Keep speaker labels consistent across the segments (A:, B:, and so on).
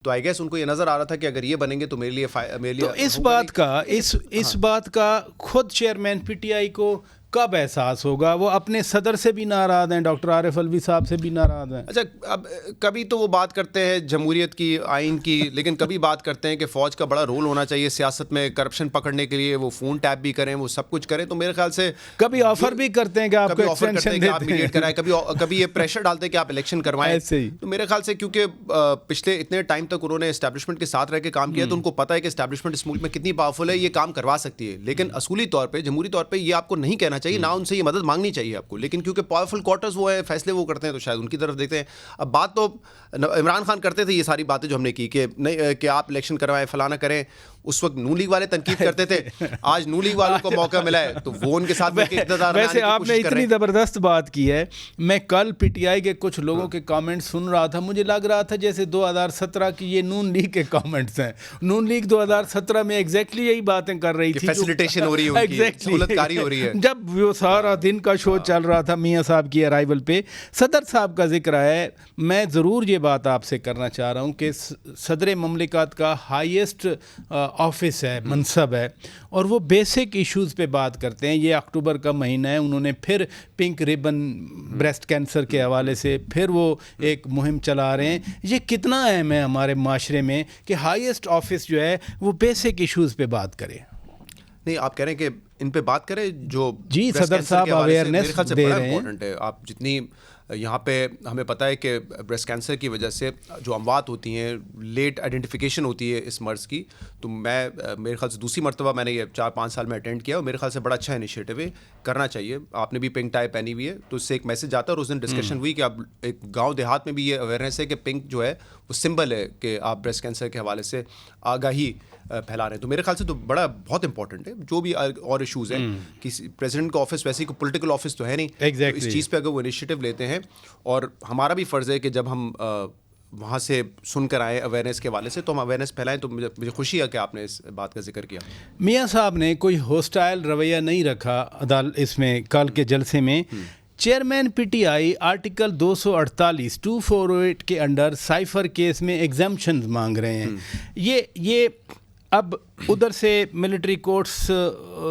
A: تو I guess ان کو یہ نظر آ رہا تھا کہ اگر یہ بنیں گے تو میرے لیے
B: تو اس بات کا خود چیئرمین پی ٹی آئی کو کب احساس ہوگا؟ وہ اپنے صدر سے بھی ناراض ہیں، ڈاکٹر عارف الوی صاحب سے بھی ناراض ہیں.
A: اچھا، اب کبھی تو وہ بات کرتے ہیں جمہوریت کی، آئین کی، لیکن کبھی بات کرتے ہیں کہ فوج کا بڑا رول ہونا چاہیے سیاست میں، کرپشن پکڑنے کے لیے وہ فون ٹیپ بھی کریں، وہ سب کچھ کریں. تو میرے خیال سے
B: کبھی آفر بھی کرتے ہیں کہ آپ کو ایکسٹینشن
A: آپ میڈیٹ کرائیں، کبھی یہ پریشر ڈالتے ہیں کہ آپ الیکشن کروائیں. تو میرے خیال سے کیونکہ پچھلے اتنے ٹائم تک انہوں نے اسٹیبلشمنٹ کے ساتھ رہ کے کام کیا، تو ان کو پتہ ہے کہ اسٹیبلشمنٹ اس ملک میں کتنی پاورفل ہے، یہ کام کروا سکتی ہے. لیکن اصولی طور پہ، جمہوری طور پہ یہ آپ کو نہیں کہنا چاہیے، نہ ان سے یہ مدد مانگنی چاہیے آپ کو. لیکن کیونکہ پاورفل کوارٹرز وہ ہیں، فیصلے وہ کرتے ہیں، تو شاید ان کی طرف دیکھتے ہیں. اب بات تو عمران خان کرتے تھے یہ ساری باتیں جو ہم نے کی کہ نہیں کہ آپ الیکشن کروائیں، فلانا کریں. اس وقت نون لیگ والے تنقید کرتے تھے، آج نون لیگ والوں کو موقع ملا ہے تو وہ ان کے ساتھ اقتدار میں آنے کی کوشش کر رہے ہیں.
B: ویسے آپ نے اتنی زبردست بات کی ہے. میں کل پی ٹی آئی کے کچھ لوگوں کے کامنٹ سن رہا تھا، مجھے لگ رہا تھا جیسے 2017 کی یہ نون لیگ کے کامنٹس ہیں. نون لیگ 2017 میں ایگزیکٹلی یہی باتیں کر رہی تھی،
A: فیسیلیٹیشن ہو رہی ہے، ان کی سہولت کاری ہو رہی ہے.
B: جب وہ سارا دن کا شو چل رہا تھا میاں صاحب کی ارائیول پہ، صدر صاحب کا ذکر ہے. میں ضرور یہ بات آپ سے کرنا چاہ رہا ہوں کہ صدر مملکت کا ہائیسٹ آفس ہے، منصب ہے، اور وہ بیسک ایشوز پہ بات کرتے ہیں. یہ اکتوبر کا مہینہ ہے، انہوں نے پھر پنک ریبن بریسٹ کینسر کے حوالے سے پھر وہ ایک مہم چلا رہے ہیں. یہ کتنا اہم ہے ہمارے معاشرے میں کہ ہائیسٹ آفس جو ہے وہ بیسک ایشوز پہ بات کرے.
A: نہیں، آپ کہہ رہے ہیں کہ ان پہ بات کرے جو
B: جی صدر صاحب اویئرنیس دے رہے ہیں.
A: آپ جتنی یہاں پہ ہمیں پتہ ہے کہ بریسٹ کینسر کی وجہ سے جو اموات ہوتی ہیں، لیٹ آئیڈینٹیفیکیشن ہوتی ہے اس مرض کی. تو میرے خیال سے دوسری مرتبہ میں نے یہ 4-5 سال میں اٹینڈ کیا، اور میرے خیال سے بڑا اچھا انیشیٹو ہے، کرنا چاہیے. آپ نے بھی پنک ٹائی پہنی ہوئی ہے تو اس سے ایک میسج آتا ہے. اور اس دن ڈسکشن ہوئی کہ اب ایک گاؤں دیہات میں بھی یہ اویئرنیس ہے کہ پنک جو ہے وہ سمبل ہے کہ آپ بریسٹ کینسر کے حوالے سے آگاہی پھیلا رہے ہیں. تو میرے خیال سے تو بہت امپورٹنٹ ہے. جو بھی اور ایشوز ہیں، کسی پریزیڈنٹ کا آفس ویسے کوئی پولیٹیکل آفس تو ہے نہیں، اس چیز پہ اگر وہ انیشیٹو لیتے ہیں، اور ہمارا بھی فرض ہے کہ جب ہم وہاں سے سن کر آئے اویئرنیس کے حوالے سے تو ہم اویئرنیس پھیلائیں. تو مجھے خوشی ہے کہ آپ نے اس بات کا ذکر کیا.
B: میاں صاحب نے کوئی ہوسٹائل رویہ نہیں رکھا اس میں کل کے جلسے میں. Chairman P T I article 248 کے انڈر سائفر کیس میں ایگزمپشنز مانگ رہے ہیں. یہ اب ادھر سے ملٹری کورٹس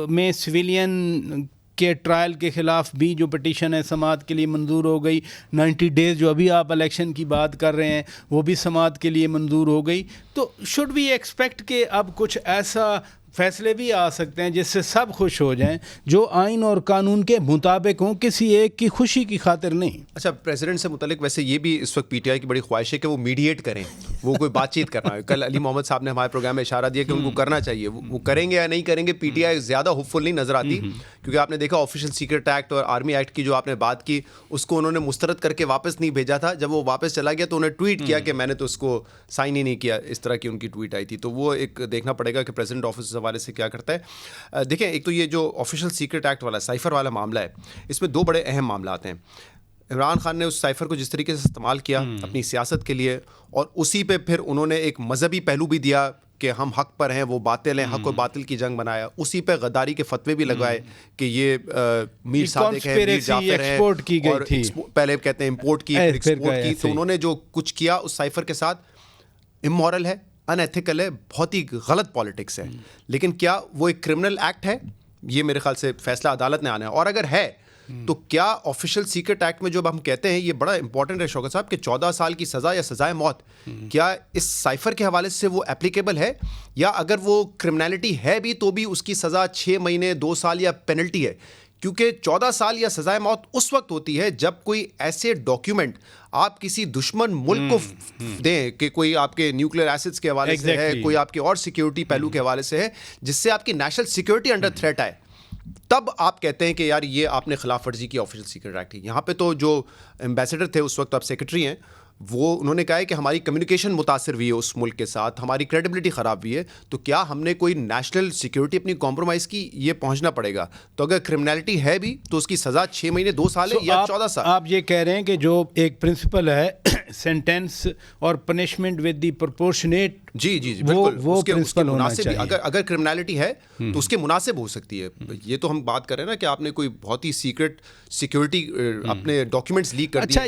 B: میں سویلین کے ٹرائل کے خلاف بھی جو پٹیشن ہے سماعت کے لیے منظور ہو گئی. 90 ڈیز جو ابھی آپ الیکشن کی بات کر رہے ہیں وہ بھی سماعت کے لیے منظور ہو گئی. تو شوڈ وی ایکسپیکٹ کہ اب کچھ ایسا فیصلے بھی آ سکتے ہیں جس سے سب خوش ہو جائیں، جو آئین اور قانون کے مطابق ہوں، کسی ایک کی خوشی کی خاطر نہیں.
A: اچھا، پریزیڈنٹ سے متعلق ویسے یہ بھی اس وقت پی ٹی آئی کی بڑی خواہش ہے کہ وہ میڈیٹ کریں، وہ کوئی بات چیت کرنا ہے. کل علی محمد صاحب نے ہمارے پروگرام میں اشارہ دیا کہ ان کو کرنا چاہیے. وہ کریں گے یا نہیں کریں گے، پی ٹی آئی زیادہ ہوپ فل نہیں نظر آتی. کیونکہ آپ نے دیکھا آفیشیل سیکرٹ ایکٹ اور آرمی ایکٹ کی جو آپ نے بات کی، اس کو انہوں نے مسترد کر کے واپس نہیں بھیجا تھا. جب وہ واپس چلا گیا تو انہوں نے ٹویٹ کیا کہ میں نے تو اس کو سائن ہی نہیں کیا. اس طرح کی ان کی ٹویٹ آئی تھی. تو وہ ایک دیکھنا پڑے گا کہ پریزیڈنٹ آفس اس حوالے سے کیا کرتا ہے. دیکھیں، ایک تو یہ جو آفیشیل سیکرٹ ایکٹ والا سائفر والا معاملہ ہے، اس میں 2 بڑے اہم معاملات ہیں. عمران خان نے اس سائفر کو جس طریقے سے استعمال کیا اپنی سیاست کے لیے، اور اسی پہ پھر انہوں نے ایک مذہبی پہلو بھی دیا کہ ہم حق پر ہیں، وہ باطل ہیں، حق و باطل کی جنگ بنایا. اسی پہ غداری کے فتوے بھی لگائے کہ یہ میر صادق ہے، میر جعفر ہے، اور پہلے کہتے ہیں امپورٹ کی، ایکسپورٹ کی. تو انہوں نے جو کچھ کیا اس سائفر کے ساتھ امورل ہے، ان ایتھیکل ہے، بہت ہی غلط پالیٹکس ہے. لیکن کیا وہ ایک کرمنل ایکٹ ہے؟ یہ میرے خیال سے فیصلہ عدالت نے آنا ہے. اور اگر ہے تو کیا آفیشیل سیکرٹ ایکٹ میں جو ہم کہتے ہیں، یہ بڑا امپورٹنٹ ہے شوکت صاحب، کہ 14 سال کی سزا یا سزائے موت، کیا اس سائفر کے حوالے سے وہ اپلیکیبل ہے؟ یا اگر وہ کرمنالٹی ہے بھی تو بھی اس کی سزا 6 مہینے 2 سال یا پینلٹی ہے؟ کیونکہ 14 سال یا سزائے موت اس وقت ہوتی ہے جب کوئی ایسے ڈاکیومنٹ آپ کسی دشمن ملک کو دیں کہ کوئی آپ کے نیوکلیئر ایسڈز کے حوالے سے ہے، کوئی آپ کے اور سیکیورٹی پہلو کے حوالے سے ہے، جس سے آپ کی نیشنل سیکیورٹی انڈر تھریٹ آئے، تب آپ کہتے ہیں کہ یار یہ آپ نے خلاف ورزی کی آفیشیل سیکرٹ ایکٹ کی. یہاں پہ تو جو ایمبیسڈر تھے اس وقت، آپ سیکرٹری ہیں، وہ انہوں نے کہا ہے کہ ہماری کمیونیکیشن متاثر ہوئی ہے اس ملک کے ساتھ، ہماری کریڈیبلٹی خراب ہوئی ہے. تو کیا ہم نے کوئی نیشنل سیکیورٹی اپنی کمپرومائز کی؟ یہ پہنچنا پڑے گا. تو اگر کرمنالٹی ہے بھی تو اس کی سزا 6 مہینے 2 سال ہے یا 14 سال.
B: آپ یہ کہہ رہے ہیں کہ جو ایک پرنسپل ہے سینٹینس اور پنشمنٹ ود دی پرپورشنیٹ،
A: جی بالکل،
B: وہ پرنسپل ہونا
A: مناسب.
B: چاہیے.
A: اگر کرمنالٹی ہے تو اس کے مناسب ہو سکتی ہے. یہ تو ہم بات کر رہے ہیں نا کہ آپ نے کوئی بہت ہی سیکرٹ سیکیورٹی اپنے ڈاکیومنٹس لیک کر دیے.